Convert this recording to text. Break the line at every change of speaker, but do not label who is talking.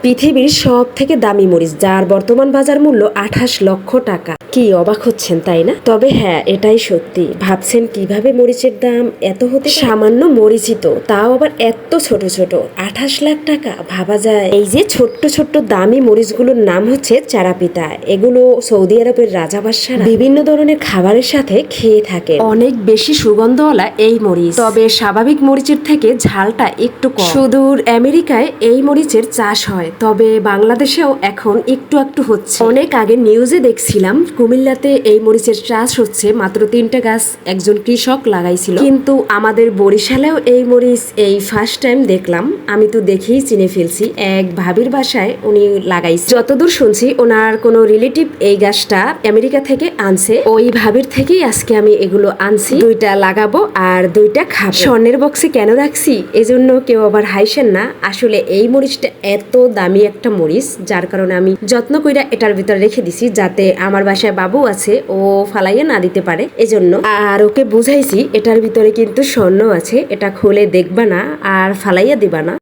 পৃথিবীর সব থেকে দামি মরিচ, যার বর্তমান বাজার মূল্য 28 লক্ষ টাকা। কি অবাক হচ্ছেন তাই না? তবে হ্যাঁ, এটাই সত্যি। ভাবছেন কিভাবে মরিচের দাম এত হতে পারে? সামান্য মরিচই তো, তাও আবার এত ছোট ছোট। 28 লাখ টাকা, ভাবা যায়? এই যে ছোট্ট ছোট্ট দামি মরিচগুলোর নাম হচ্ছে চারাপিতা। এগুলো সৌদি আরবের রাজাবাদশারা বিভিন্ন ধরনের খাবারের সাথে খেয়ে থাকে। অনেক বেশি সুগন্ধওয়ালা এই মরিচ, তবে স্বাভাবিক মরিচের থেকে ঝালটা একটু কম। সুদূর আমেরিকায় এই মরিচের চাষ হয়, তবে বাংলাদেশেও এখন একটু একটু হচ্ছে। অনেক আগে নিউজে দেখছিলাম কুমিল্লাতে এই মরিচের চাষ হচ্ছে, মাত্র 3টা গাছ একজন কৃষক লাগাইছিল। কিন্তু আমাদের বরিশালেও এই মরিচ এই ফার্স্ট টাইম দেখলাম। আমি তো দেখেই চিনে ফেলছি, এক ভাবির বাসায় উনি লাগাইছে। যতদূর শুনছি ওনার কোনো রিলেটিভ এই গাছটা আমেরিকা থেকে আনছে, ওই ভাবির থেকেই আজকে আমি এগুলো আনছি। 2টা লাগাবো আর 2টা খাবো। স্বর্ণের বক্সে কেন রাখছি এজন্য কেউ আবার হাইসেন না। আসলে এই মরিচটা এত দামি একটা মরিচ, যার কারণে আমি যত্ন কইরা এটার ভিতরে রেখে দিছি, যাতে আমার বাসায় বাবু আছে, ও ফালাইয়া না দিতে পারে এজন্য। আর ওকে বুঝাইছি এটার ভিতরে কিন্তু স্বর্ণ আছে, এটা খুলে দেখবা না আর ফালাইয়া দিবা না।